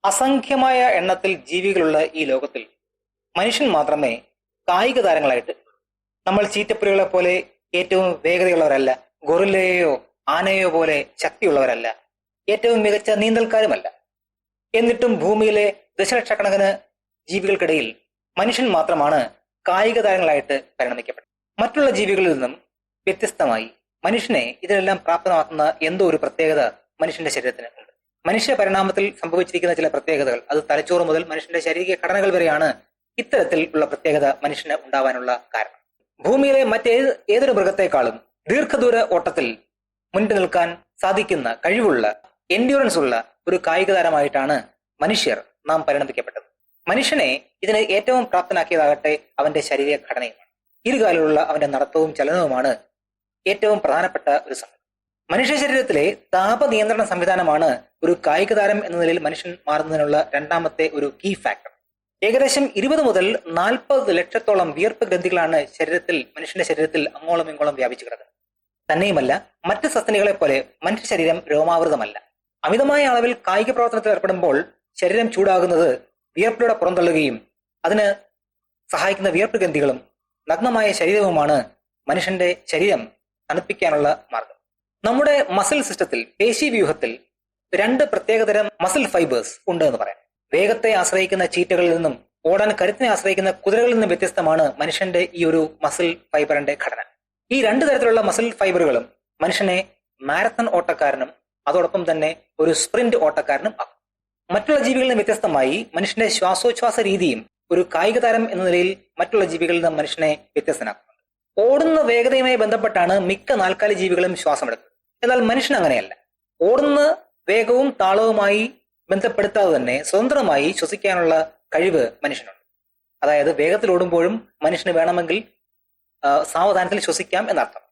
അസംഖ്യമായ എണ്ണത്തിൽ ജീവികളുള്ള ഈ ലോകത്തിൽ മനുഷ്യൻ മാത്രമേ കായിക താരങ്ങളായിട്ട്. നമ്മൾ ചീറ്റപ്പുലികളെ പോലെ ഏറ്റവും വേഗതയുള്ളവരല്ല, ഗൊറില്ലയെയോ ആനയോ പോലെ ശക്തിയുള്ളവരല്ല, ഏറ്റവും മികച്ച നീന്തൽക്കാരുമല്ല. എന്നിട്ടും ഭൂമിയിലെ ദശലക്ഷക്കണക്കിന് ജീവികൾക്കിടയിൽ മനുഷ്യൻ മാത്രമാണ് കായിക താരങ്ങളായിട്ട് പരിണമിക്കപ്പെട്ടത്. മറ്റുള്ള ജീവികളിൽ നിന്നും വ്യത്യസ്തമായി മനുഷ്യനെ ഇതിനെല്ലാം പ്രാപ്തമാക്കുന്ന എന്തോ ഒരു പ്രത്യേകത മനുഷ്യന്റെ ശരീരത്തിന് ഉണ്ട്. മനുഷ്യ പരിണാമത്തിൽ സംഭവിച്ചിരിക്കുന്ന ചില പ്രത്യേകതകൾ, അത് തലച്ചോറ് മുതൽ മനുഷ്യന്റെ ശാരീരിക ഘടനകൾ വരെയാണ് ഇത്തരത്തിൽ ഉള്ള പ്രത്യേകത മനുഷ്യന് ഉണ്ടാവാനുള്ള കാരണം. ഭൂമിയിലെ ഏതൊരു മൃഗത്തെക്കാളും ദീർഘദൂര ഓട്ടത്തിൽ മുന്നിട്ട് നിൽക്കാൻ സാധിക്കുന്ന കഴിവുള്ള, എൻഡ്യൂറൻസ് ഉള്ള ഒരു കായിക താരമായിട്ടാണ് മനുഷ്യർ നാം പരിണമിക്കപ്പെട്ടത്. മനുഷ്യനെ ഇതിന് ഏറ്റവും പ്രാപ്തനാക്കിയതാകട്ടെ അവന്റെ ശാരീരിക ഘടനയുമാണ്. ഇരുകാലിലുള്ള അവന്റെ നടത്തവും ചലനവുമാണ് ഏറ്റവും പ്രധാനപ്പെട്ട ഒരു സംഗതി. മനുഷ്യ ശരീരത്തിലെ താപനിയന്ത്രണ സംവിധാനമാണ് ഒരു കായിക താരം എന്ന നിലയിൽ മനുഷ്യൻ മാറുന്നതിനുള്ള രണ്ടാമത്തെ ഒരു കീ ഫാക്ടർ. ഏകദേശം 20 മുതൽ 40 ലക്ഷത്തോളം വിയർപ്പ് ഗ്രന്ഥികളാണ് മനുഷ്യന്റെ ശരീരത്തിൽ അങ്ങോളം ഇങ്ങോളം വ്യാപിച്ചു കിടക്കുന്നത്. തന്നെയുമല്ല, മറ്റ് സസ്തനികളെ പോലെ മനുഷ്യ ശരീരം രോമാവൃതമല്ല. അമിതമായ അളവിൽ കായിക പ്രവർത്തനത്തിൽ ഏർപ്പെടുമ്പോൾ ശരീരം ചൂടാകുന്നത് വിയർപ്പിലൂടെ പുറന്തള്ളുകയും അതിന് സഹായിക്കുന്ന വിയർപ്പ് ഗ്രന്ഥികളും നഗ്നമായ ശരീരവുമാണ് മനുഷ്യന്റെ ശരീരം തണുപ്പിക്കാനുള്ള മാർഗം. നമ്മുടെ മസിൽ സിസ്റ്റത്തിൽ, പേശീവ്യൂഹത്തിൽ 2 പ്രത്യേകതരം മസിൽ ഫൈബേഴ്സ് ഉണ്ട് എന്ന് പറയാം. വേഗത്തെ ആശ്രയിക്കുന്ന ചീറ്റകളിൽ നിന്നും ഓടാൻ കരുത്തിനെ ആശ്രയിക്കുന്ന കുതിരകളിൽ നിന്നും വ്യത്യസ്തമാണ് മനുഷ്യന്റെ ഈ ഒരു മസിൽ ഫൈബറിന്റെ ഘടന. ഈ 2 തരത്തിലുള്ള മസിൽ ഫൈബറുകളും മനുഷ്യനെ മാരത്തൺ ഓട്ടക്കാരനും അതോടൊപ്പം തന്നെ ഒരു സ്പ്രിന്റ് ഓട്ടക്കാരനും ആക്കും. മറ്റുള്ള ജീവികളിൽ നിന്ന് വ്യത്യസ്തമായി മനുഷ്യന്റെ ശ്വാസോച്ഛ്വാസ രീതിയും ഒരു കായിക താരം എന്ന നിലയിൽ മറ്റുള്ള ജീവികളിൽ നിന്ന് മനുഷ്യനെ വ്യത്യസ്തനാക്കുന്നുണ്ട്. ഓടുന്ന വേഗതയുമായി ബന്ധപ്പെട്ടാണ് മിക്ക നാൽക്കാലി ജീവികളും ശ്വാസമെടുക്കുന്നത്. എന്നാൽ മനുഷ്യൻ അങ്ങനെയല്ല. ഓടുന്ന വേഗവും താളവുമായി ബന്ധപ്പെടുത്താതെ തന്നെ സ്വതന്ത്രമായി ശ്വസിക്കാനുള്ള കഴിവ് മനുഷ്യനുണ്ട്. അതായത് വേഗത്തിൽ ഓടുമ്പോഴും മനുഷ്യന് വേണമെങ്കിൽ സാവധാനത്തിൽ ശ്വസിക്കാം എന്നർത്ഥം.